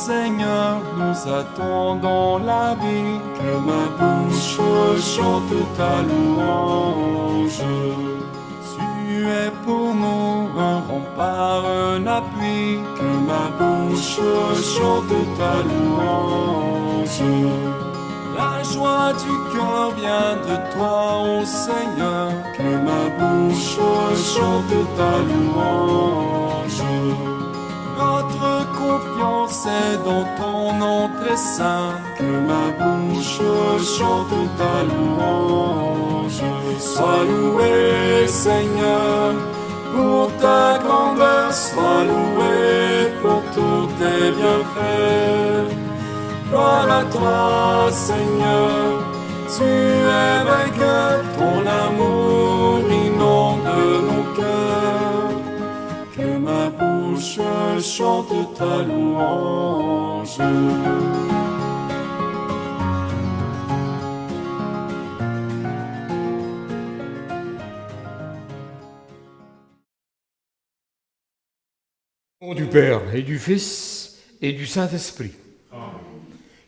Seigneur, nous attendons la vie. Que ma bouche chante ta louange. Tu es pour nous un rempart, un appui. Que ma bouche chante ta louange. La joie du cœur vient de toi, ô Seigneur. Que ma bouche chante ta louange. Notre confiance est dans ton nom très saint. Que ma bouche chante ta louange. Sois loué, Seigneur, pour ta grandeur. Sois loué pour tous tes bienfaits. Gloire à toi, Seigneur, tu es vainqueur, ton amour inonde nos cœurs. Que ma bouche chante ta louange. Au nom du Père et du Fils et du Saint-Esprit.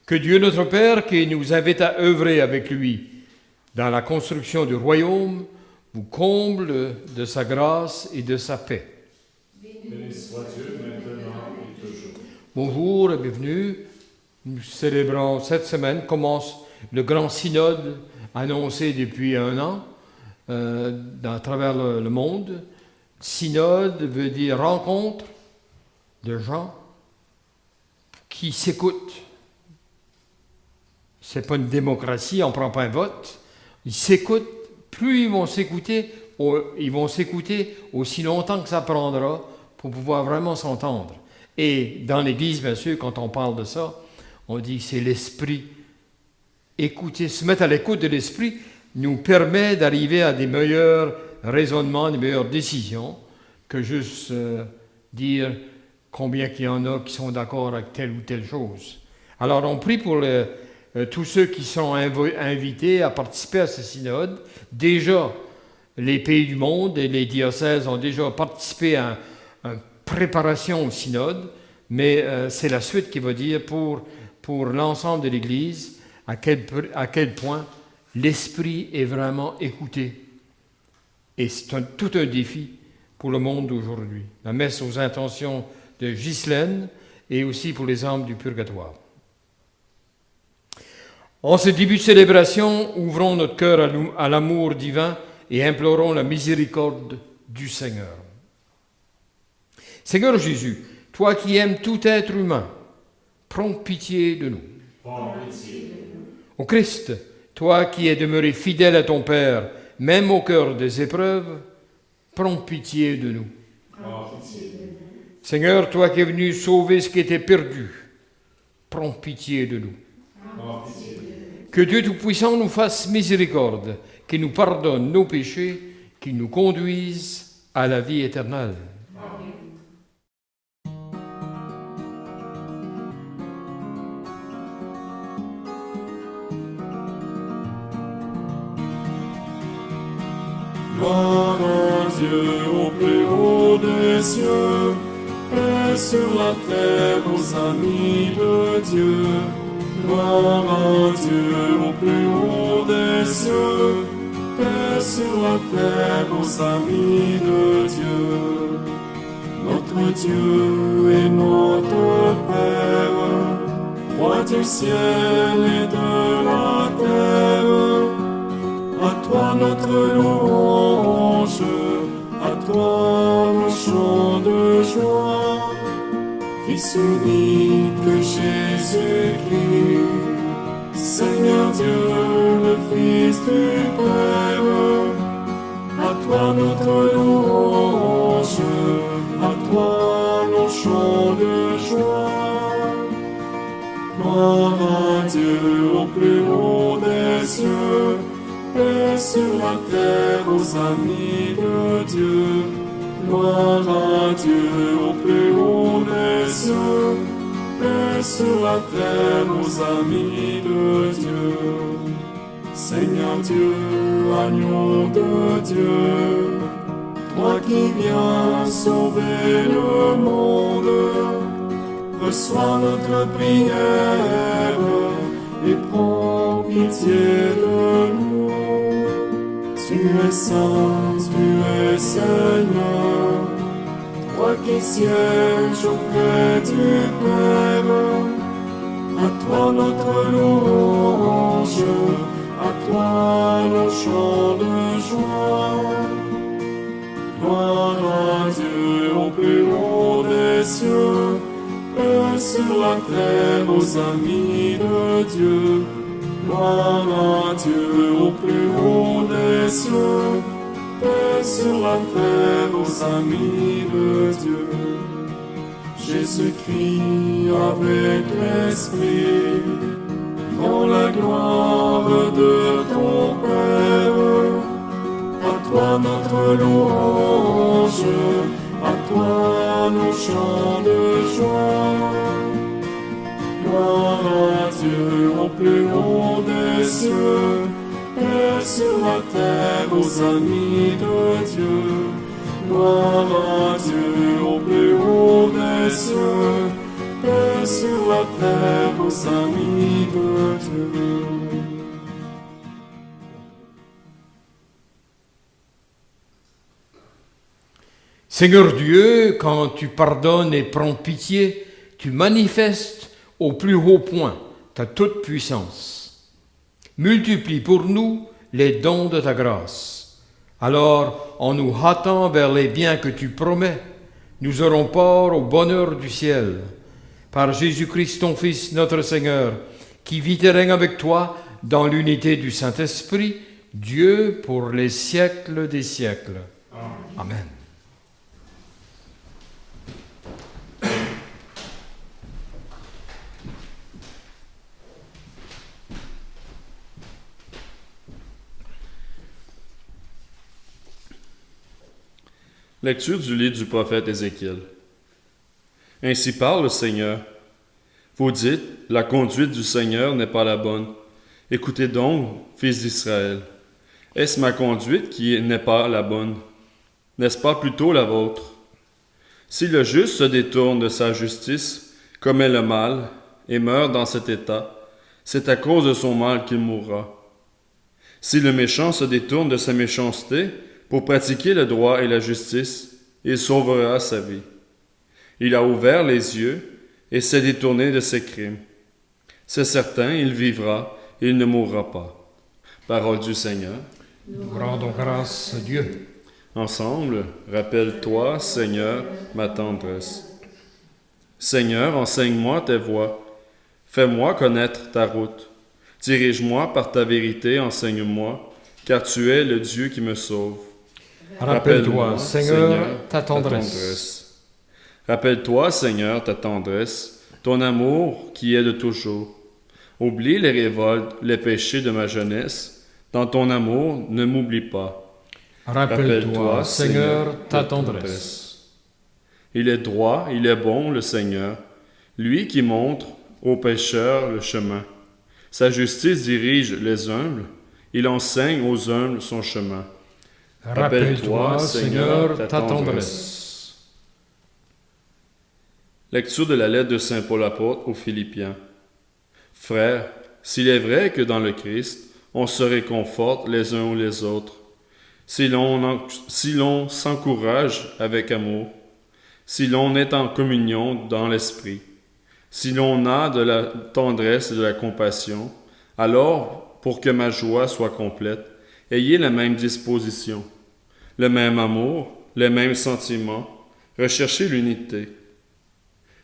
Que Dieu notre Père, qui nous invite à œuvrer avec lui dans la construction du royaume, vous comble de sa grâce et de sa paix. Béni soit Dieu maintenant et toujours. Bonjour et bienvenue. Nous célébrons cette semaine, commence le grand synode annoncé depuis 1 an à travers le monde. Synode veut dire rencontre de gens qui s'écoutent. C'est pas une démocratie, on ne prend pas un vote. Ils s'écoutent, plus ils vont s'écouter aussi longtemps que ça prendra pour pouvoir vraiment s'entendre. Et dans l'Église, bien sûr, quand on parle de ça, on dit que c'est l'esprit. Écouter, se mettre à l'écoute de l'esprit nous permet d'arriver à des meilleurs raisonnements, des meilleures décisions, que juste dire combien qu'il y en a qui sont d'accord avec telle ou telle chose. Alors on prie pour tous ceux qui sont invités à participer à ce synode. Déjà, les pays du monde et les diocèses ont déjà participé à une préparation au synode, mais c'est la suite qui va dire pour l'ensemble de l'Église à quel point l'esprit est vraiment écouté. Et c'est tout un défi pour le monde d'aujourd'hui. La messe aux intentions de Ghislaine et aussi pour les âmes du purgatoire. En ce début de célébration, ouvrons notre cœur à l'amour divin et implorons la miséricorde du Seigneur. Seigneur Jésus, toi qui aimes tout être humain, prends pitié de nous. Prends pitié de nous. Ô Christ, toi qui es demeuré fidèle à ton Père, même au cœur des épreuves, prends pitié de nous. Prends pitié de nous. Seigneur, toi qui es venu sauver ce qui était perdu, prends pitié de nous. Prends pitié de nous. Que Dieu Tout-Puissant nous fasse miséricorde, qu'il nous pardonne nos péchés, qu'il nous conduise à la vie éternelle. Amen. Gloire à Dieu au plus haut des cieux, paix sur la terre aux amis de Dieu. Gloire à Dieu au plus haut des cieux, paix sur la terre aux amis de Dieu. Notre Dieu est notre Père, Roi du ciel et de la terre. À toi notre louange, à toi nos chants de joie. Fils unique Jésus-Christ, Seigneur Dieu, le Fils du Père. À toi notre louange, à toi nos chants de joie. Gloire à Dieu au plus haut des cieux, paix sur la terre aux amis de Dieu. Gloire à Dieu au plus haut des cieux, paix sur la terre aux amis de Dieu. Seigneur Dieu, agneau de Dieu, toi qui viens sauver le monde, reçois notre prière et prends pitié de nous. Tu es saint, tu es Seigneur, toi qui sièges auprès du Père. À toi notre louange, à toi nos chants de joie. Gloire à Dieu au plus haut des cieux, paix sur la terre aux amis de Dieu. Gloire à Dieu au plus haut des cieux, paix sur la terre aux amis de Dieu. Jésus-Christ avec l'Esprit, dans la gloire de ton Père. À toi notre louange, à toi nos chants de joie. Gloire à Dieu au plus haut des cieux, paix sur la terre aux amis de Dieu. Gloire à Dieu au plus haut des cieux, paix sur la terre aux amis de Dieu. Seigneur Dieu, quand tu pardonnes et prends pitié, tu manifestes au plus haut point ta toute puissance. Multiplie pour nous les dons de ta grâce. Alors, en nous hâtant vers les biens que tu promets, nous aurons part au bonheur du ciel. Par Jésus-Christ, ton Fils, notre Seigneur, qui vit et règne avec toi dans l'unité du Saint-Esprit, Dieu pour les siècles des siècles. Amen. Lecture du livre du prophète Ézéchiel. Ainsi parle le Seigneur. Vous dites, la conduite du Seigneur n'est pas la bonne. Écoutez donc, fils d'Israël. Est-ce ma conduite qui n'est pas la bonne? N'est-ce pas plutôt la vôtre? Si le juste se détourne de sa justice, commet le mal, et meurt dans cet état, c'est à cause de son mal qu'il mourra. Si le méchant se détourne de sa méchanceté, pour pratiquer le droit et la justice, il sauvera sa vie. Il a ouvert les yeux et s'est détourné de ses crimes. C'est certain, il vivra et il ne mourra pas. Parole du Seigneur. Nous rendons grâce à Dieu. Ensemble, rappelle-toi, Seigneur, ma tendresse. Seigneur, enseigne-moi tes voies. Fais-moi connaître ta route. Dirige-moi par ta vérité, enseigne-moi, car tu es le Dieu qui me sauve. Rappelle-toi, Seigneur, ta tendresse. Rappelle-toi, Seigneur, ta tendresse, ton amour qui est de toujours. Oublie les révoltes, les péchés de ma jeunesse. Dans ton amour, ne m'oublie pas. Rappelle-toi, Seigneur, ta tendresse. Il est droit, il est bon, le Seigneur, lui qui montre aux pécheurs le chemin. Sa justice dirige les humbles, il enseigne aux humbles son chemin. Rappelle-toi, Seigneur, ta tendresse. Lecture de la lettre de Saint Paul apôtre aux Philippiens. Frères, s'il est vrai que dans le Christ, on se réconforte les uns ou les autres, si l'on s'encourage avec amour, si l'on est en communion dans l'esprit, si l'on a de la tendresse et de la compassion, alors, pour que ma joie soit complète, ayez la même disposition, le même amour, les mêmes sentiments, recherchez l'unité.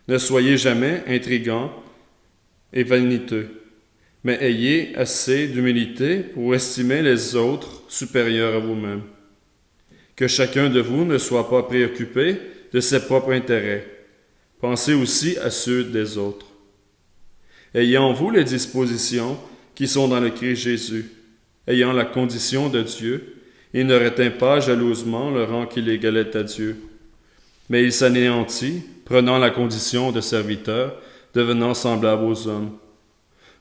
Ne soyez jamais intrigants et vaniteux, mais ayez assez d'humilité pour estimer les autres supérieurs à vous-même. Que chacun de vous ne soit pas préoccupé de ses propres intérêts. Pensez aussi à ceux des autres. Ayez en vous les dispositions qui sont dans le Christ Jésus, ayant la condition de Dieu, il ne retint pas jalousement le rang qu'il égalait à Dieu, mais il s'anéantit, prenant la condition de serviteur, devenant semblable aux hommes.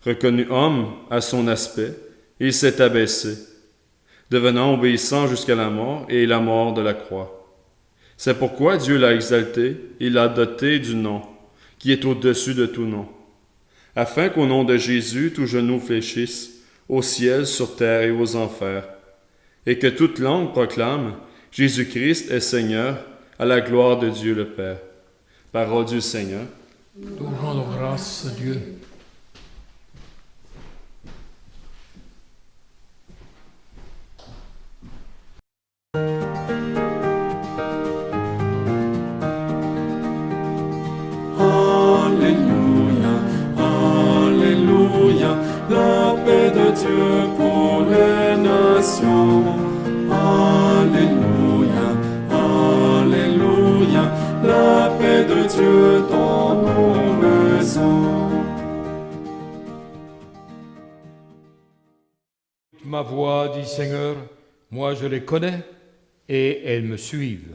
Reconnu homme à son aspect, il s'est abaissé, devenant obéissant jusqu'à la mort et la mort de la croix. C'est pourquoi Dieu l'a exalté, il l'a doté du nom qui est au-dessus de tout nom, afin qu'au nom de Jésus, tout genou fléchisse, au ciel, sur terre et aux enfers, et que toute langue proclame Jésus-Christ est Seigneur, à la gloire de Dieu le Père. Parole du Seigneur. Nous rendons grâce à Dieu. Alléluia, Alléluia, la paix de Dieu pour les nations. Alléluia, Alléluia, la paix de Dieu dans nos maisons. Ma voix, dit Seigneur, moi je les connais et elles me suivent.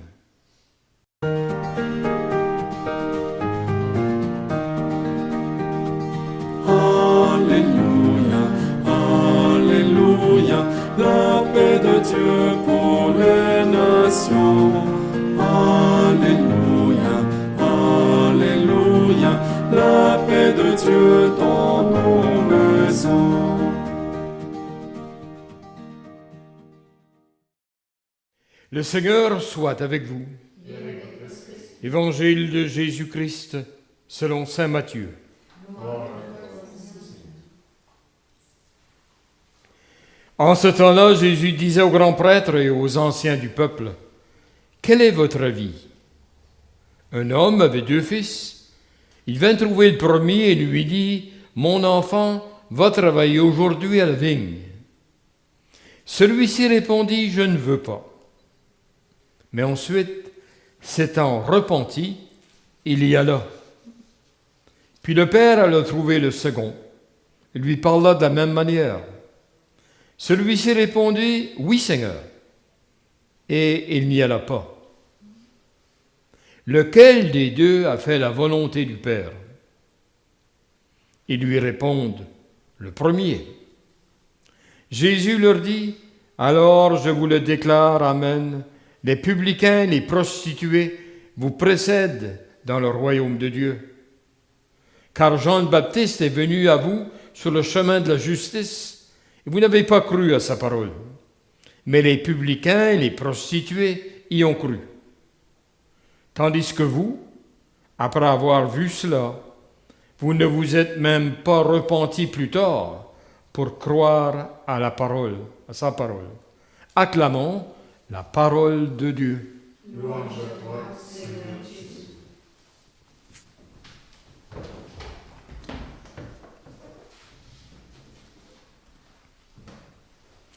Alléluia, Alléluia, la paix de Dieu pour les nations. Alléluia, Alléluia, la paix de Dieu dans nos maisons. Le Seigneur soit avec vous. Évangile de Jésus-Christ selon saint Matthieu. En ce temps-là, Jésus disait aux grands prêtres et aux anciens du peuple, « Quel est votre avis ? Un homme avait 2 fils. Il vint trouver le premier et lui dit, « Mon enfant, va travailler aujourd'hui à la vigne. » Celui-ci répondit, « Je ne veux pas. » Mais ensuite, s'étant repenti, il y alla. Puis le père alla trouver le second. Il lui parla de la même manière. Celui-ci répondit, « Oui, Seigneur. » Et il n'y alla pas. Lequel des 2 a fait la volonté du Père ? Ils lui répondent, « Le premier. » Jésus leur dit, « Alors je vous le déclare, Amen, les publicains, les prostituées vous précèdent dans le royaume de Dieu. Car Jean le Baptiste est venu à vous sur le chemin de la justice, et vous n'avez pas cru à sa parole. Mais les publicains et les prostituées y ont cru. Tandis que vous, après avoir vu cela, vous ne vous êtes même pas repentis plus tard pour croire à la parole, à sa parole. Acclamons la parole de Dieu. Louange à toi, Seigneur Jésus.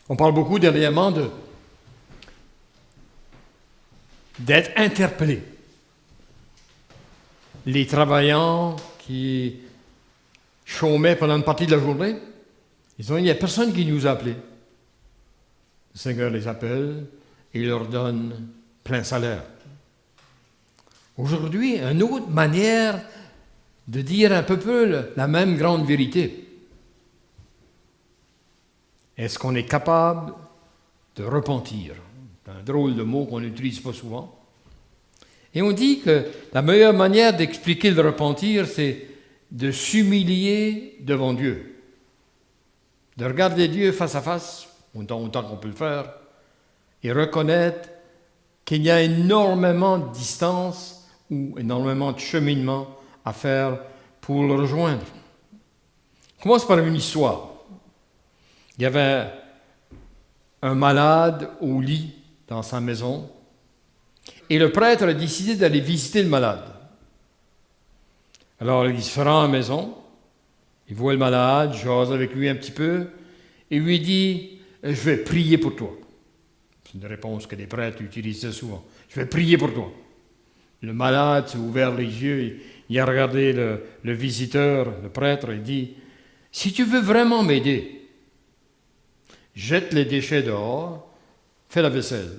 On parle beaucoup dernièrement d'être interpellé. Les travailleurs qui chômaient pendant une partie de la journée, il n'y a personne qui nous a appelés. Le Seigneur les appelle et il leur donne plein salaire. Aujourd'hui, une autre manière de dire un peu la même grande vérité. Est-ce qu'on est capable de repentir? C'est un drôle de mot qu'on n'utilise pas souvent. Et on dit que la meilleure manière d'expliquer le repentir, c'est de s'humilier devant Dieu. De regarder Dieu face à face, autant qu'on peut le faire, et reconnaître qu'il y a énormément de distance ou énormément de cheminement à faire pour le rejoindre. On commence par une histoire. Il y avait un malade au lit dans sa maison et le prêtre a décidé d'aller visiter le malade. Alors il se rend à la maison, il voit le malade, jase avec lui un petit peu et lui dit « Je vais prier pour toi ». C'est une réponse que les prêtres utilisaient souvent. « Je vais prier pour toi ». Le malade s'est ouvert les yeux, il a regardé le visiteur, le prêtre, et dit « Si tu veux vraiment m'aider, jette les déchets dehors, fais la vaisselle. »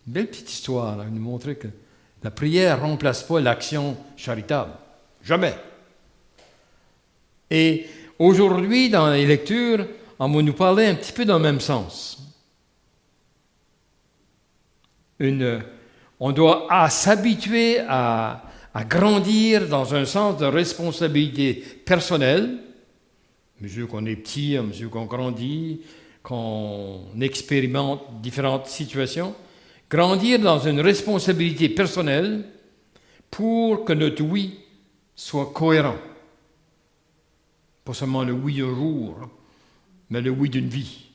Une belle petite histoire, nous montrer que la prière ne remplace pas l'action charitable. Jamais. Et aujourd'hui, dans les lectures, on va nous parler un petit peu dans le même sens. On doit s'habituer à à grandir dans un sens de responsabilité personnelle, à mesure qu'on est petit, à mesure qu'on grandit, qu'on expérimente différentes situations, grandir dans une responsabilité personnelle pour que notre oui soit cohérent. Pas seulement le oui d'un jour, mais le oui d'une vie.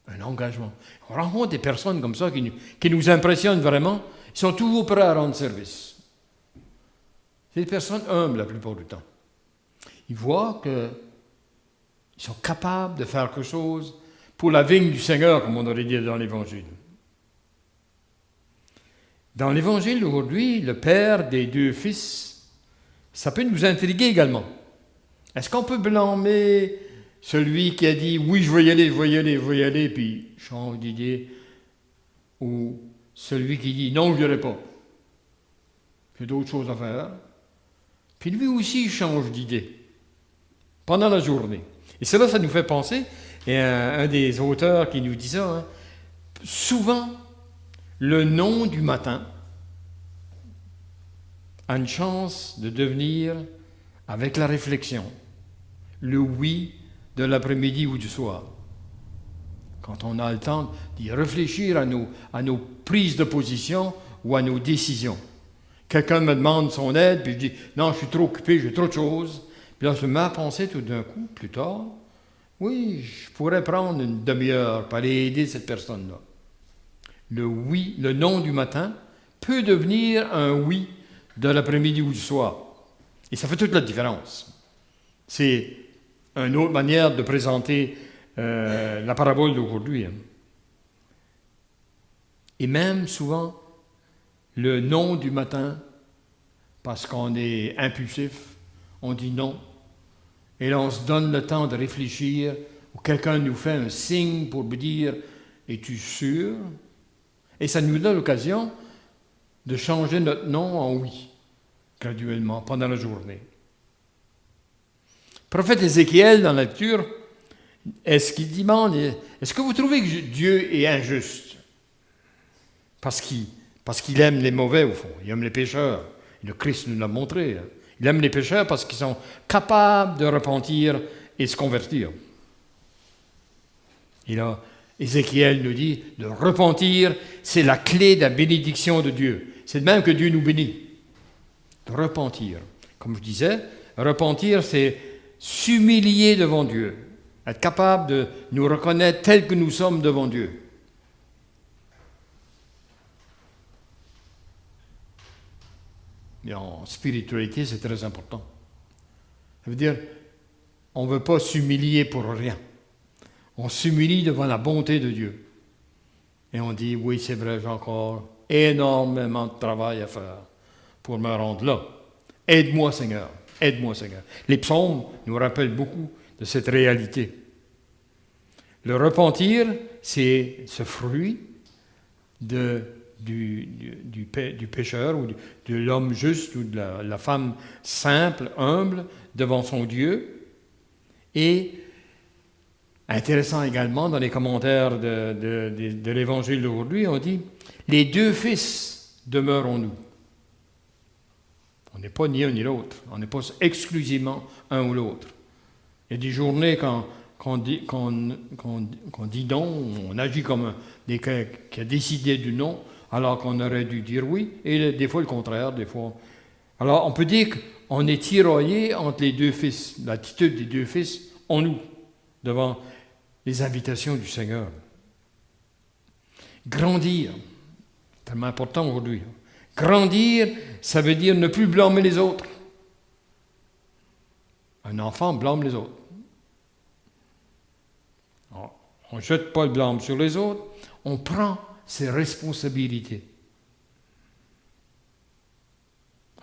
Un engagement. On rencontre des personnes comme ça qui nous impressionnent vraiment. Ils sont toujours prêts à rendre service. C'est des personnes humbles la plupart du temps. Ils voient qu'ils sont capables de faire quelque chose pour la vigne du Seigneur, comme on aurait dit dans l'Évangile. Dans l'Évangile d'aujourd'hui, le père des deux fils, ça peut nous intriguer également. Est-ce qu'on peut blâmer celui qui a dit « oui, je vais y aller », puis change d'idée, ou celui qui dit « non, je n'irai pas, j'ai d'autres choses à faire », puis lui aussi il change d'idée pendant la journée. Et cela, ça nous fait penser, et un des auteurs qui nous dit ça, souvent, le non du matin a une chance de devenir, avec la réflexion, le oui de l'après-midi ou du soir. Quand on a le temps d'y réfléchir à nos prises de position ou à nos décisions. Quelqu'un me demande son aide, puis je dis « non, je suis trop occupé, j'ai trop de choses ». Puis là, je me mets à penser tout d'un coup, plus tard, oui, je pourrais prendre une demi-heure pour aller aider cette personne-là. Le oui, le non du matin peut devenir un oui de l'après-midi ou du soir. Et ça fait toute la différence. C'est une autre manière de présenter la parabole d'aujourd'hui. Et même souvent, le non du matin, parce qu'on est impulsif, on dit non. Et là, on se donne le temps de réfléchir, ou quelqu'un nous fait un signe pour me dire « es-tu sûr ?» Et ça nous donne l'occasion de changer notre non en oui, graduellement, pendant la journée. Le prophète Ézéchiel, dans la lecture, est-ce qu'il demande, est-ce que vous trouvez que Dieu est injuste? Parce qu'il aime les mauvais, au fond. Il aime les pécheurs. Le Christ nous l'a montré. Il aime les pécheurs parce qu'ils sont capables de repentir et se convertir. Et là, Ézéchiel nous dit, de repentir, c'est la clé de la bénédiction de Dieu. C'est de même que Dieu nous bénit. De repentir. Comme je disais, repentir, c'est s'humilier devant Dieu. Être capable de nous reconnaître tels que nous sommes devant Dieu. Et en spiritualité, c'est très important. Ça veut dire, on ne veut pas s'humilier pour rien. On s'humilie devant la bonté de Dieu. Et on dit, oui, c'est vrai, j'ai encore énormément de travail à faire pour me rendre là. Aide-moi, Seigneur. Aide-moi, Seigneur. Les psaumes nous rappellent beaucoup de cette réalité. Le repentir, c'est ce fruit du pécheur ou de l'homme juste ou de la femme simple, humble, devant son Dieu. Et intéressant également, dans les commentaires de l'Évangile d'aujourd'hui, on dit « Les deux fils demeurent en nous ». On n'est pas ni un ni l'autre. On n'est pas exclusivement un ou l'autre. Il y a des journées qu'on dit non, on agit comme quelqu'un qui a décidé du non, alors qu'on aurait dû dire oui, et des fois le contraire, des fois. Alors on peut dire qu'on est tiraillé entre les deux fils, l'attitude des deux fils en nous, devant les invitations du Seigneur. Grandir, tellement important aujourd'hui. Grandir, ça veut dire ne plus blâmer les autres. Un enfant blâme les autres. On ne jette pas le blâme sur les autres, on prend ses responsabilités.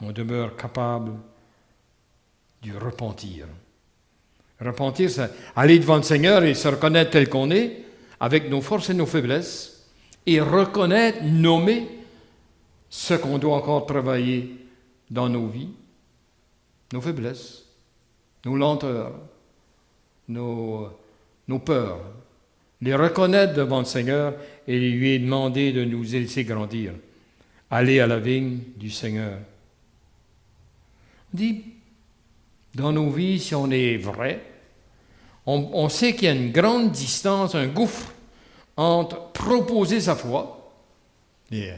On demeure capable du repentir. Repentir, c'est aller devant le Seigneur et se reconnaître tel qu'on est, avec nos forces et nos faiblesses, et reconnaître, nommer ce qu'on doit encore travailler dans nos vies, nos faiblesses, nos lenteurs, nos peurs, les reconnaître devant le Seigneur et lui demander de nous laisser grandir. Aller à la vigne du Seigneur. dit, dans nos vies, si on est vrai, on sait qu'il y a une grande distance, un gouffre entre proposer sa foi, et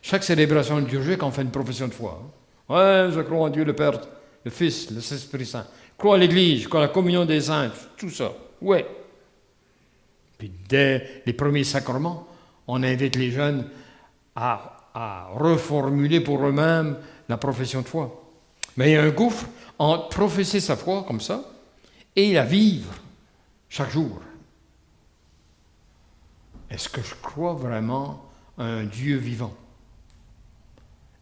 chaque célébration liturgique, on fait une profession de foi. Ouais, je crois en Dieu le Père, le Fils, le Saint-Esprit Saint. Je crois à l'Église, je crois à la communion des saints, tout ça. Ouais. Puis dès les premiers sacrements, on invite les jeunes à reformuler pour eux-mêmes la profession de foi. Mais il y a un gouffre entre professer sa foi comme ça et la vivre chaque jour. Est-ce que je crois vraiment à un Dieu vivant?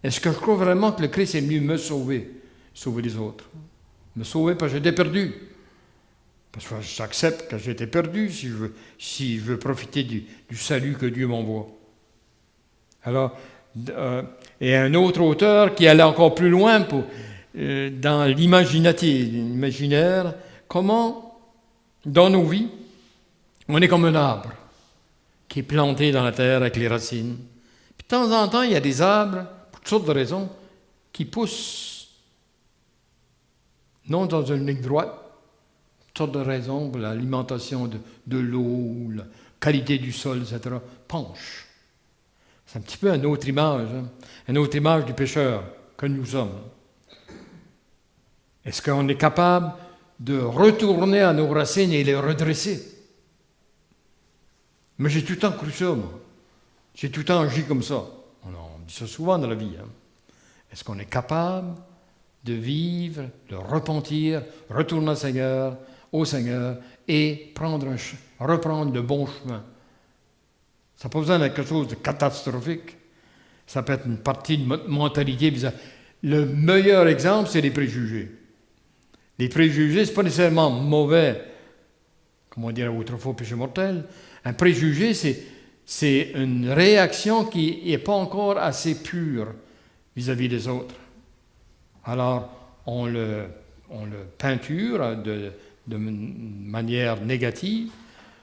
Est-ce que je crois vraiment que le Christ est venu me sauver les autres? Me sauver parce que j'étais perdu. Parce que j'accepte que j'étais perdu si je veux profiter du salut que Dieu m'envoie. Alors, et un autre auteur qui allait encore plus loin dans l'imaginaire, comment, dans nos vies, on est comme un arbre qui est planté dans la terre avec les racines. Puis de temps en temps, il y a des arbres, pour toutes sortes de raisons, qui poussent, non dans une ligne droite, toutes sortes de raisons, pour l'alimentation de l'eau, la qualité du sol, etc., penchent. C'est un petit peu une autre image du pécheur que nous sommes. Est-ce qu'on est capable de retourner à nos racines et les redresser? Mais j'ai tout le temps cru ça, moi. J'ai tout le temps agi comme ça. On dit ça souvent dans la vie. Est-ce qu'on est capable de vivre, de repentir, retourner au Seigneur et reprendre le bon chemin? Ça n'a pas besoin d'être quelque chose de catastrophique. Ça peut être une partie de notre mentalité bizarre. Le meilleur exemple, c'est les préjugés. Les préjugés, ce n'est pas nécessairement mauvais, comme on dirait autrefois, péché mortel. Un préjugé, c'est une réaction qui n'est pas encore assez pure vis-à-vis des autres. Alors, on le peinture de manière négative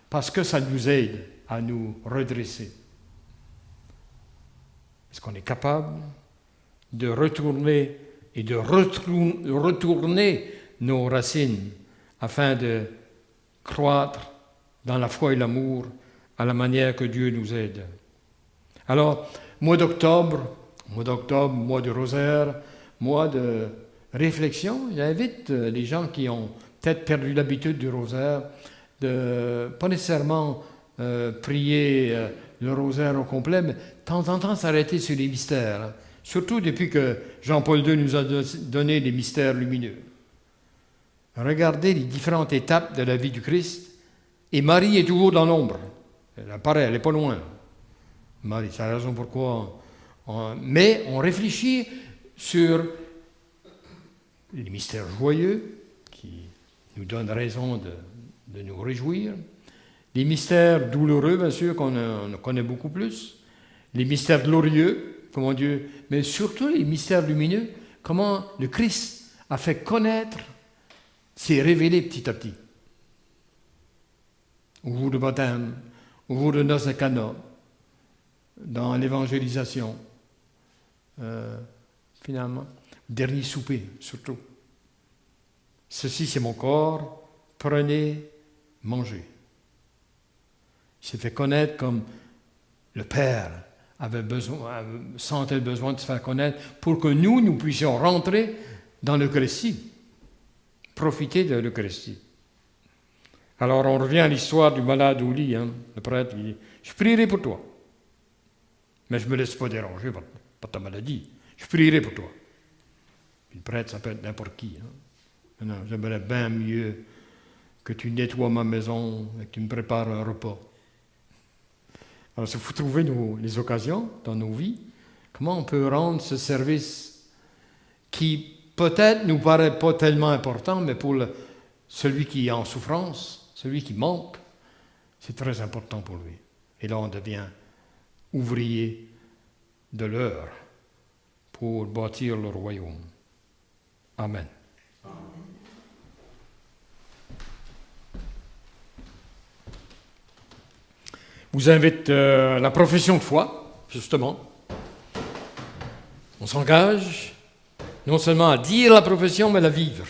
parce que ça nous aide à nous redresser. Est-ce qu'on est capable de retourner et de retourner nos racines afin de croître dans la foi et l'amour à la manière que Dieu nous aide? Alors, mois d'octobre, mois de rosaire, mois de réflexion, j'invite les gens qui ont peut-être perdu l'habitude du rosaire de pas nécessairement prier le rosaire au complet, mais de temps en temps s'arrêter sur les mystères. Surtout depuis que Jean-Paul II nous a donné les mystères lumineux. Regardez les différentes étapes de la vie du Christ, et Marie est toujours dans l'ombre. Elle apparaît, elle n'est pas loin. Marie, c'est la raison pourquoi. Mais on réfléchit sur les mystères joyeux qui nous donnent raison de nous réjouir. Les mystères douloureux, bien sûr, qu'on connaît beaucoup plus. Les mystères glorieux, comment Dieu... Mais surtout les mystères lumineux, comment le Christ a fait connaître, s'est révélé petit à petit. Au jour de baptême, au jour de noces de Cana, dans l'évangélisation, finalement, dernier souper, surtout. Ceci, c'est mon corps, prenez, mangez. Il s'est fait connaître comme le Père sentait le besoin de se faire connaître pour que nous puissions rentrer dans l'Eucharistie, profiter de l'Eucharistie. Alors on revient à l'histoire du malade au lit. Le prêtre lui dit « Je prierai pour toi, mais je ne me laisse pas déranger par ta maladie. Je prierai pour toi. » Puis le prêtre, ça peut être n'importe qui. Non, j'aimerais bien mieux que tu nettoies ma maison et que tu me prépares un repas. Alors, il faut trouver les occasions dans nos vies. Comment on peut rendre ce service qui peut-être nous paraît pas tellement important, mais pour celui qui est en souffrance, celui qui manque, c'est très important pour lui. Et là, on devient ouvrier de l'heure pour bâtir le royaume. Amen. Je vous invite à la profession de foi, justement. On s'engage non seulement à dire la profession, mais à la vivre.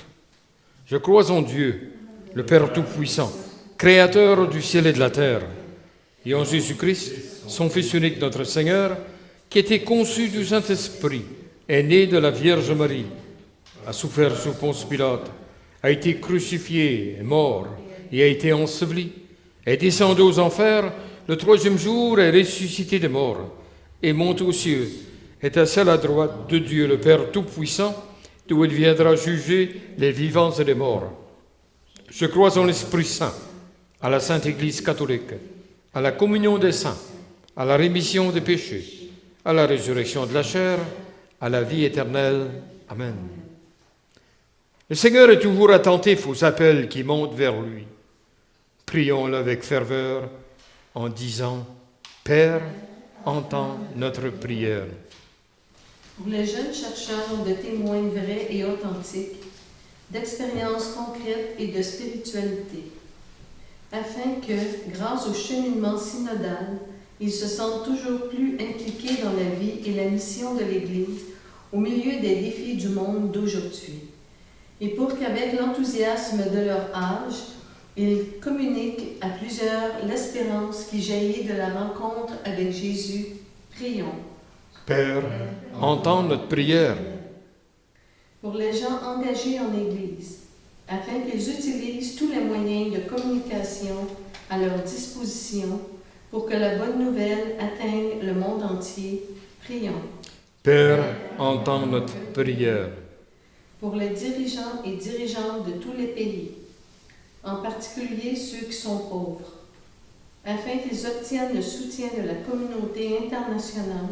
Je crois en Dieu, le Père Tout-Puissant, Créateur du ciel et de la terre, et en Jésus-Christ, son Fils unique, notre Seigneur, qui était conçu du Saint-Esprit, est né de la Vierge Marie, a souffert sous Ponce Pilate, a été crucifié, est mort, et a été enseveli, est descendu aux enfers, le troisième jour est ressuscité des morts, et monte aux cieux, est assis à la droite de Dieu, le Père Tout-Puissant, d'où il viendra juger les vivants et les morts. Je crois en l'Esprit Saint, à la Sainte Église catholique, à la communion des saints, à la rémission des péchés, à la résurrection de la chair, à la vie éternelle. Amen. Le Seigneur est toujours attentif aux appels qui montent vers lui. Prions-le avec ferveur en disant « Père, entends notre prière. » Pour les jeunes chercheurs de témoins vrais et authentiques, d'expériences concrètes et de spiritualité, afin que, grâce au cheminement synodal, ils se sentent toujours plus impliqués dans la vie et la mission de l'Église au milieu des défis du monde d'aujourd'hui, et pour qu'avec l'enthousiasme de leur âge, ils communiquent à plusieurs l'espérance qui jaillit de la rencontre avec Jésus. Prions. Père, entends notre prière. Pour les gens engagés en Église, afin qu'ils utilisent tous les moyens de communication à leur disposition pour que la bonne nouvelle atteigne le monde entier. Prions. Père, entends notre prière. Pour les dirigeants et dirigeantes de tous les pays, en particulier ceux qui sont pauvres, afin qu'ils obtiennent le soutien de la communauté internationale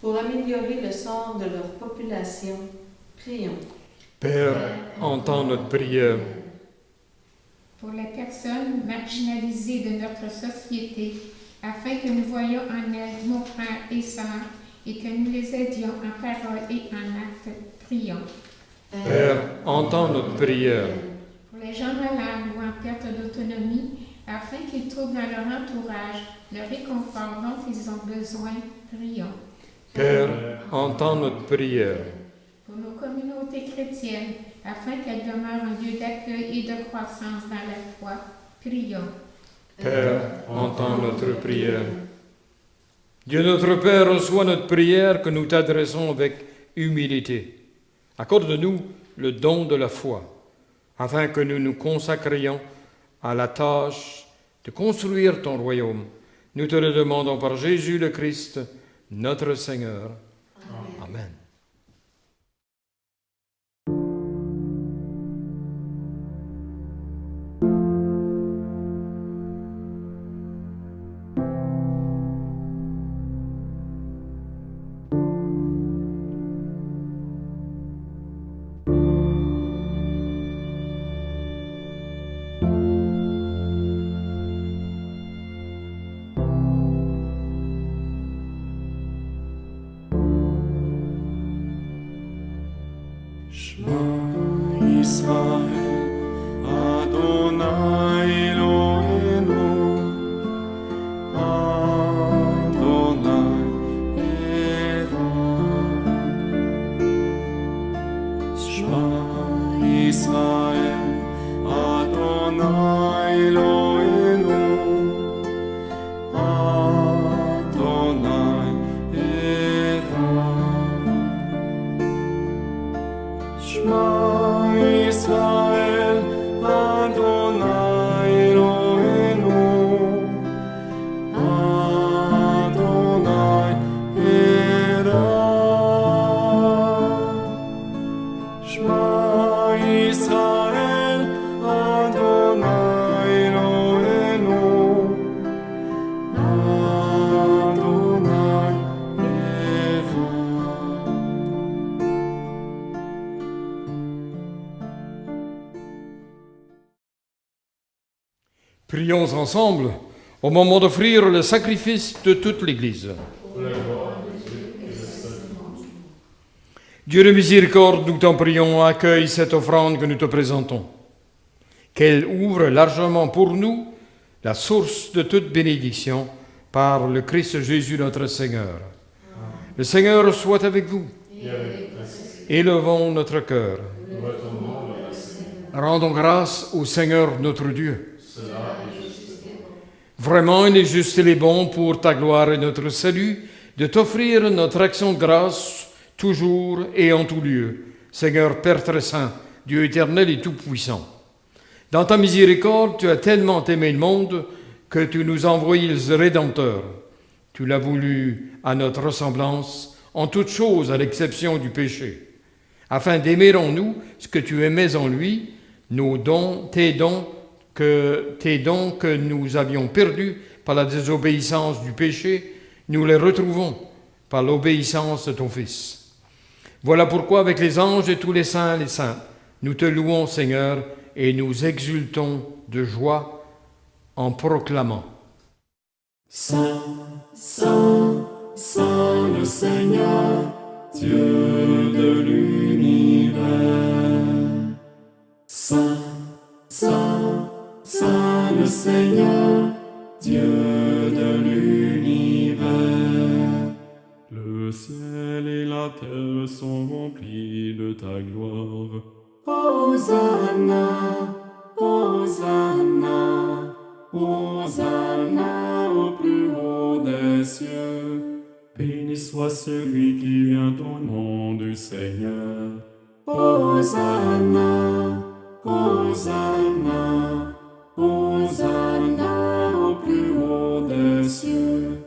pour améliorer le sort de leur population. Prions. Père, entends notre prière. Pour les personnes marginalisées de notre société, afin que nous voyions en elles nos frères et sœurs et que nous les aidions en parole et en acte. Prions. Père, entends notre prière. Pour les gens malades ou en perte d'autonomie, afin qu'ils trouvent dans leur entourage le réconfort dont ils ont besoin. Prions. Père, entends notre prière. Pour nos communautés chrétiennes, afin qu'elles demeurent un lieu d'accueil et de croissance dans la foi. Prions. Père, entends notre prière. Dieu notre Père, reçois notre prière que nous t'adressons avec humilité. Accorde-nous le don de la foi, afin que nous nous consacrions à la tâche de construire ton royaume. Nous te le demandons par Jésus le Christ, notre Seigneur. Amen. Prions ensemble au moment d'offrir le sacrifice de toute l'Église. Dieu de miséricorde, nous t'en prions, accueille cette offrande que nous te présentons. Qu'elle ouvre largement pour nous la source de toute bénédiction par le Christ Jésus notre Seigneur. Le Seigneur soit avec vous. Élevons notre cœur. Rendons grâce au Seigneur notre Dieu. Vraiment, il est juste et bon pour ta gloire et notre salut de t'offrir notre action de grâce toujours et en tout lieu. Seigneur Père très saint, Dieu éternel et tout-puissant. Dans ta miséricorde, tu as tellement aimé le monde que tu nous as envoyé le Rédempteur. Tu l'as voulu à notre ressemblance, en toutes choses à l'exception du péché, afin d'aimer en nous ce que tu aimais en lui, tes dons que nous avions perdus par la désobéissance du péché, nous les retrouvons par l'obéissance de ton Fils. Voilà pourquoi, avec les anges et tous les saints, nous te louons, Seigneur, et nous exultons de joie en proclamant. Saint, Saint, Saint le Seigneur, Dieu de l'univers. Saint, Saint, Saint le Seigneur, Dieu de l'univers. Le ciel et la terre sont remplis de ta gloire. Hosanna, Hosanna, Hosanna au plus haut des cieux. Béni soit celui qui vient au nom du Seigneur. Hosanna, Hosanna, Hosanna au plus haut des cieux.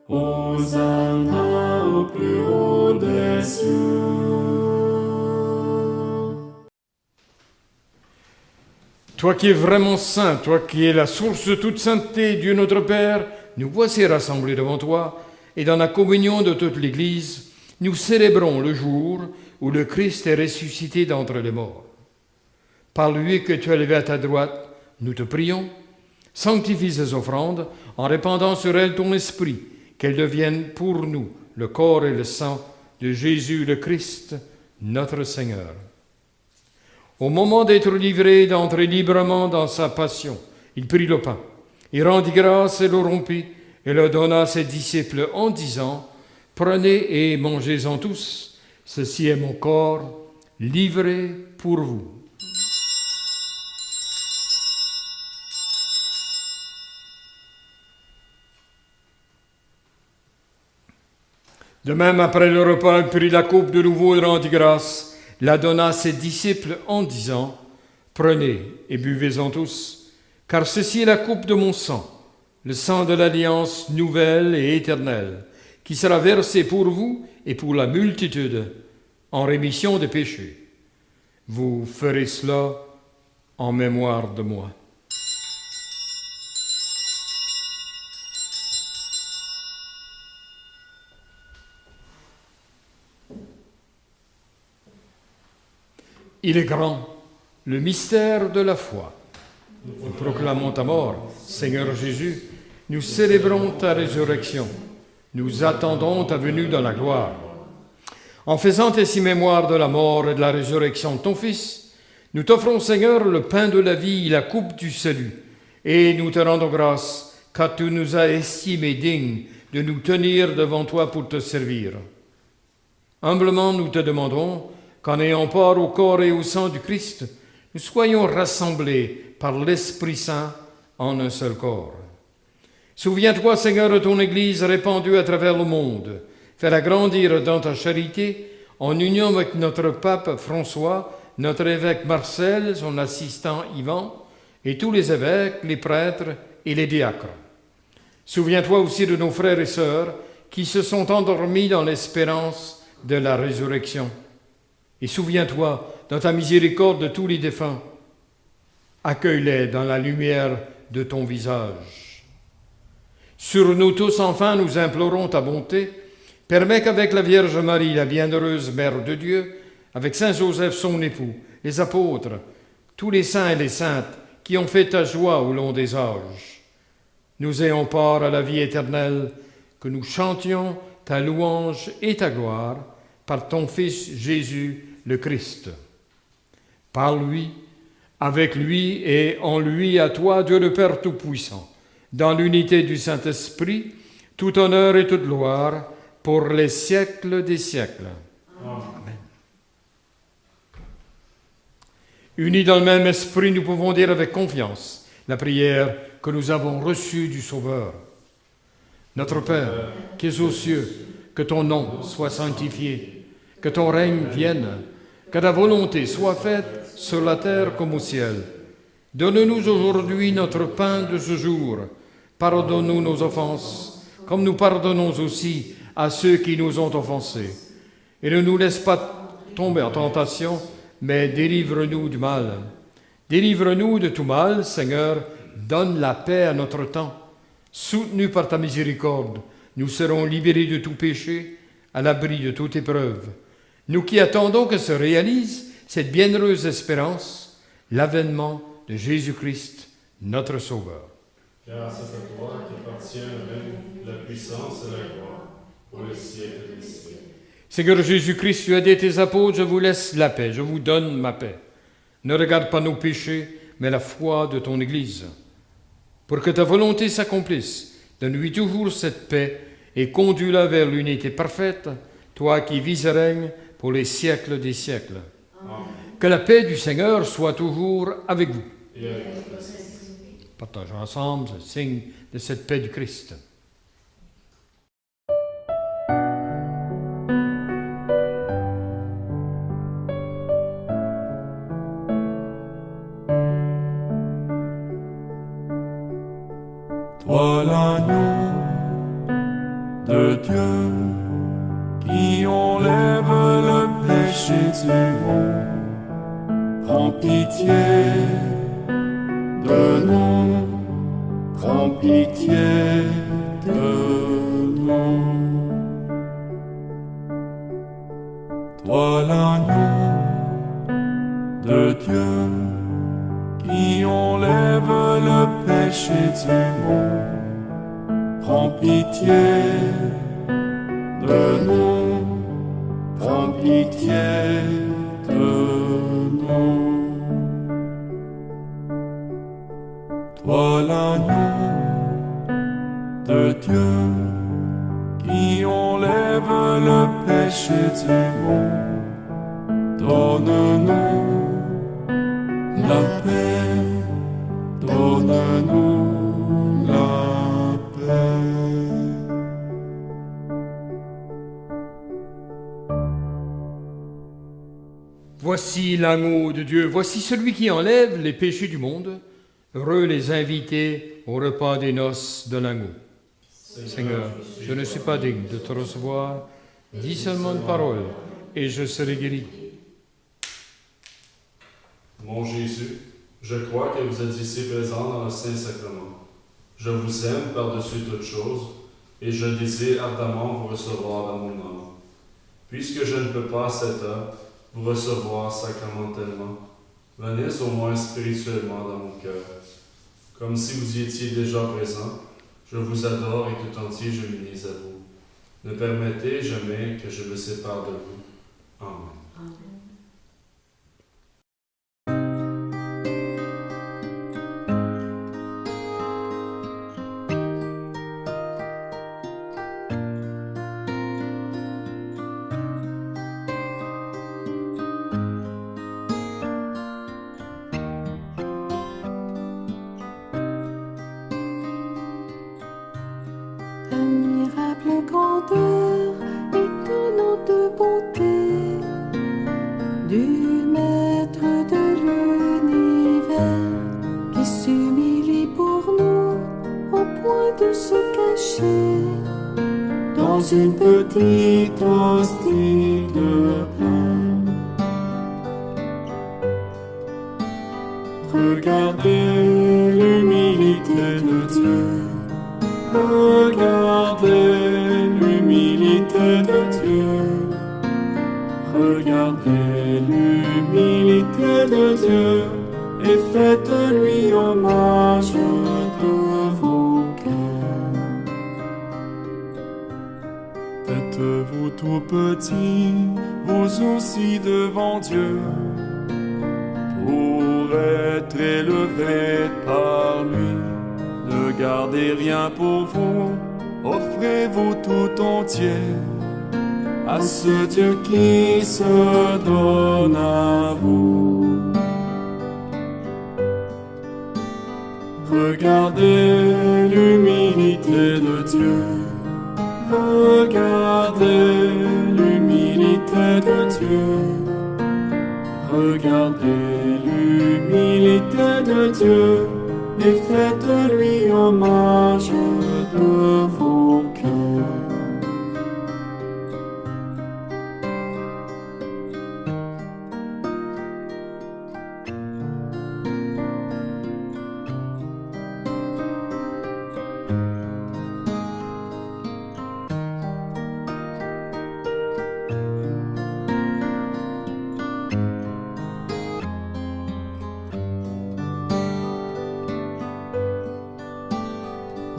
Hosanna au plus haut des cieux. Toi qui es vraiment saint, toi qui es la source de toute sainteté, Dieu notre Père, nous voici rassemblés devant toi, et dans la communion de toute l'Église, nous célébrons le jour où le Christ est ressuscité d'entre les morts. Par lui que tu as levé à ta droite, nous te prions, sanctifie ces offrandes en répandant sur elles ton esprit, qu'elles deviennent pour nous le corps et le sang de Jésus le Christ, notre Seigneur. Au moment d'être livré et d'entrer librement dans sa passion, il prit le pain, il rendit grâce et le rompit, et le donna à ses disciples en disant, « Prenez et mangez-en tous, ceci est mon corps livré pour vous. » De même, après le repas, il prit la coupe de nouveau et rendit grâce, la donna à ses disciples en disant, « Prenez et buvez-en tous, car ceci est la coupe de mon sang, le sang de l'alliance nouvelle et éternelle, qui sera versé pour vous et pour la multitude en rémission des péchés. Vous ferez cela en mémoire de moi. » Il est grand, le mystère de la foi. Nous proclamons ta mort, Seigneur Jésus. Nous célébrons ta résurrection. Nous attendons ta venue dans la gloire. En faisant ainsi mémoire de la mort et de la résurrection de ton Fils, nous t'offrons, Seigneur, le pain de la vie et la coupe du salut. Et nous te rendons grâce, car tu nous as estimés dignes de nous tenir devant toi pour te servir. Humblement, nous te demandons qu'en ayant part au corps et au sang du Christ, nous soyons rassemblés par l'Esprit Saint en un seul corps. Souviens-toi, Seigneur, de ton Église répandue à travers le monde. Fais-la grandir dans ta charité, en union avec notre pape François, notre évêque Marcel, son assistant Yvan, et tous les évêques, les prêtres et les diacres. Souviens-toi aussi de nos frères et sœurs qui se sont endormis dans l'espérance de la résurrection. Et souviens-toi, dans ta miséricorde, de tous les défunts. Accueille-les dans la lumière de ton visage. Sur nous tous, enfin, nous implorons ta bonté. Permets qu'avec la Vierge Marie, la bienheureuse Mère de Dieu, avec Saint Joseph, son époux, les apôtres, tous les saints et les saintes qui ont fait ta joie au long des âges, nous ayons part à la vie éternelle, que nous chantions ta louange et ta gloire par ton Fils Jésus le Christ. Par lui, avec lui et en lui, à toi, Dieu le Père Tout-Puissant, dans l'unité du Saint-Esprit, tout honneur et toute gloire pour les siècles des siècles. Amen. Unis dans le même esprit, nous pouvons dire avec confiance la prière que nous avons reçue du Sauveur. Notre Père, qui es aux cieux, que ton nom soit sanctifié, que ton règne vienne, que ta volonté soit faite sur la terre comme au ciel. Donne-nous aujourd'hui notre pain de ce jour. Pardonne-nous nos offenses, comme nous pardonnons aussi à ceux qui nous ont offensés. Et ne nous laisse pas tomber en tentation, mais délivre-nous du mal. Délivre-nous de tout mal, Seigneur, donne la paix à notre temps. Soutenus par ta miséricorde, nous serons libérés de tout péché, à l'abri de toute épreuve. Nous qui attendons que se réalise cette bienheureuse espérance, l'avènement de Jésus-Christ, notre Sauveur. Car c'est à toi qu'appartient le règne, la puissance et la gloire, pour le siècle des siècles. Seigneur Jésus-Christ, tu as dit à tes apôtres, je vous laisse la paix, je vous donne ma paix. Ne regarde pas nos péchés, mais la foi de ton Église. Pour que ta volonté s'accomplisse, donne-lui toujours cette paix et conduis-la vers l'unité parfaite, toi qui vis et règnes pour les siècles des siècles. Amen. Que la paix du Seigneur soit toujours avec vous. Et avec votre esprit. Partageons ensemble ce signe de cette paix du Christ. Toi l'agneau de Dieu qui enlève le péché du monde, prends pitié de nous, prends pitié de nous. Toi l'agneau de Dieu qui enlève le péché du monde, prends pitié de nous, prends pitié de nous. Toi l'agneau de Dieu qui enlève le péché du monde, donne-nous la paix, donne-nous la paix. Voici l'agneau de Dieu, voici celui qui enlève les péchés du monde. Heureux les invités au repas des noces de l'agneau. Seigneur, je ne suis pas digne de te recevoir. Dis seulement une parole et je serai guéri. Mon Jésus, je crois que vous êtes ici présent dans le Saint-Sacrement. Je vous aime par-dessus toutes choses et je désire ardemment vous recevoir dans mon âme. Puisque je ne peux pas à cette heure vous recevoir sacramentellement, venez au moins spirituellement dans mon cœur. Comme si vous y étiez déjà présent, je vous adore et tout entier je m'unis à vous. Ne permettez jamais que je me sépare de vous. Amen. Admirable grandeur, étonnante bonté du Maître de l'univers qui s'humilie pour nous au point de se cacher dans une petite hostie de pain. Regardez l'humilité de Dieu. Regardez l'humilité de Dieu. Regardez l'humilité de Dieu et faites-lui hommage de vos cœurs. Faites-vous tout petit, vous aussi devant Dieu, pour être élevé par lui. Ne gardez rien pour vous, offrez-vous tout entier à ce Dieu qui se donne à vous. Regardez l'humilité de Dieu. Regardez l'humilité de Dieu. Regardez l'humilité de Dieu et faites-lui hommage de vos cœurs.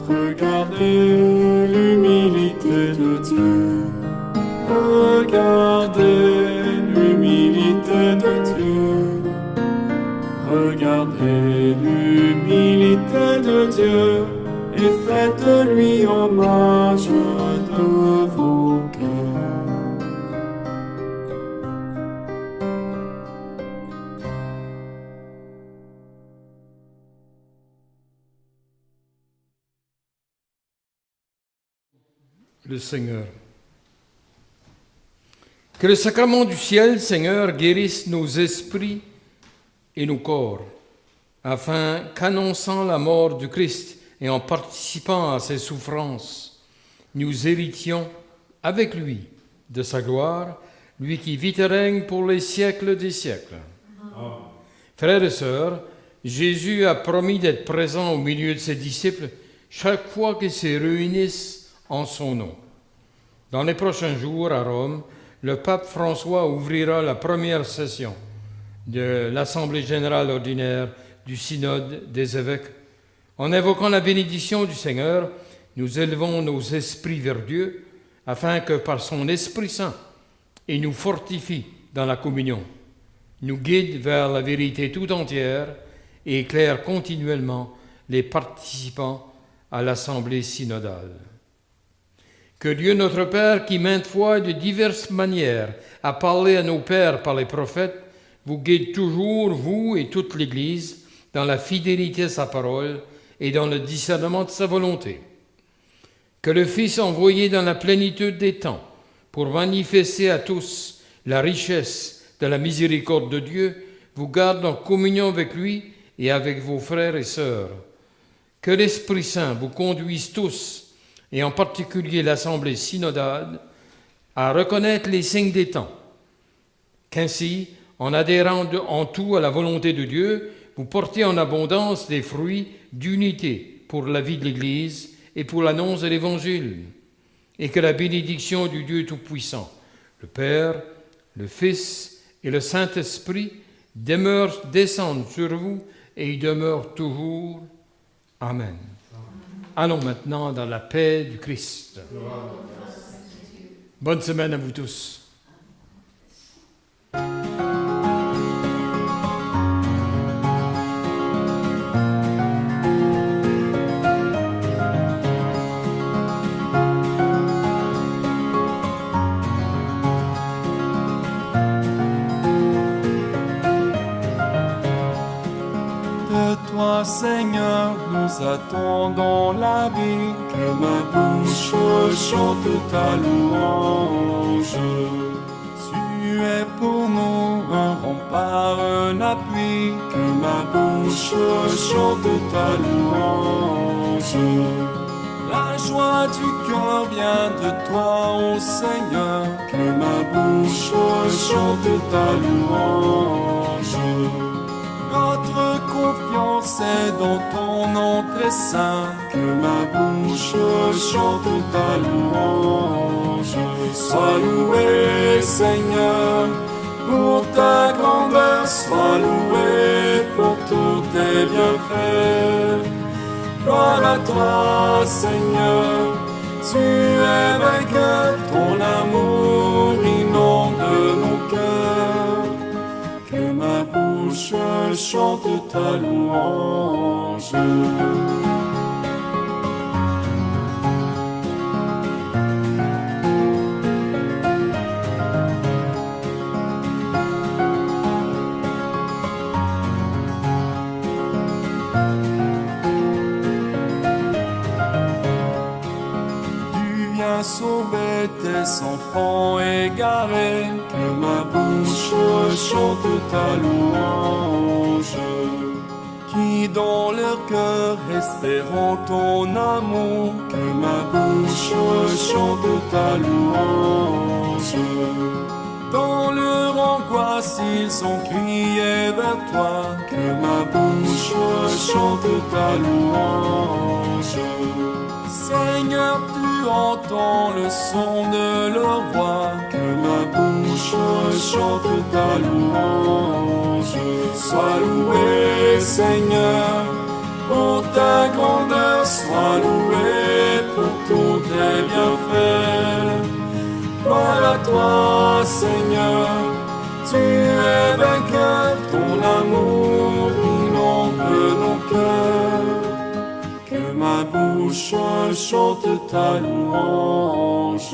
Regardez l'humilité de Dieu. Regardez l'humilité de Dieu. Regardez l'humilité de Dieu et faites-lui hommage de vos cœurs. Le Seigneur. Que le sacrement du ciel, Seigneur, guérisse nos esprits et nos corps, afin qu'annonçant la mort du Christ et en participant à ses souffrances, nous héritions avec lui de sa gloire, lui qui vit et règne pour les siècles des siècles. Amen. Frères et sœurs, Jésus a promis d'être présent au milieu de ses disciples chaque fois qu'ils se réunissent en son nom. Dans les prochains jours, à Rome, le pape François ouvrira la première session de l'Assemblée générale ordinaire du synode des évêques. En invoquant la bénédiction du Seigneur, nous élevons nos esprits vers Dieu, afin que par son Esprit Saint, il nous fortifie dans la communion, nous guide vers la vérité tout entière et éclaire continuellement les participants à l'Assemblée synodale. Que Dieu notre Père, qui maintes fois et de diverses manières a parlé à nos pères par les prophètes, vous guide toujours, vous et toute l'Église, dans la fidélité à sa parole et dans le discernement de sa volonté. Que le Fils envoyé dans la plénitude des temps pour manifester à tous la richesse de la miséricorde de Dieu vous garde en communion avec lui et avec vos frères et sœurs. Que l'Esprit Saint vous conduise tous, et en particulier l'Assemblée synodale, à reconnaître les signes des temps. Qu'ainsi, en adhérant en tout à la volonté de Dieu, vous portez en abondance des fruits d'unité pour la vie de l'Église et pour l'annonce de l'Évangile. Et que la bénédiction du Dieu Tout-Puissant, le Père, le Fils et le Saint-Esprit descendent sur vous et y demeurent toujours. Amen. Allons maintenant dans la paix du Christ. Bonne semaine à vous tous. Toi, Seigneur, nous attendons la vie, que ma bouche chante ta louange. Tu es pour nous un rempart, un appui, que ma bouche chante ta louange. La joie du cœur vient de toi, ô Seigneur, que ma bouche chante ta louange. Notre confiance est dans ton nom très saint, que ma bouche chante ta louange. Sois loué, Seigneur, pour ta grandeur, sois loué pour tous tes bienfaits. Gloire à toi, Seigneur, tu es vainqueur, ton amour inonde nos cœurs. Que ma bouche chante ta louange. enfants égarés, que ma bouche chante ta louange. Qui dans leur cœur espérant ton amour, que ma bouche chante ta louange. Dans leur angoisse ils ont crié vers toi, que ma bouche chante ta louange. Seigneur, tu entends le son de leur voix, que ma bouche chante ta louange. Sois loué, Seigneur, pour ta grandeur, sois loué pour tous tes bienfaits. Gloire à toi, Seigneur, tu es vainqueur, ton amour inonde nos cœurs. Que ma bouche chante ta louange.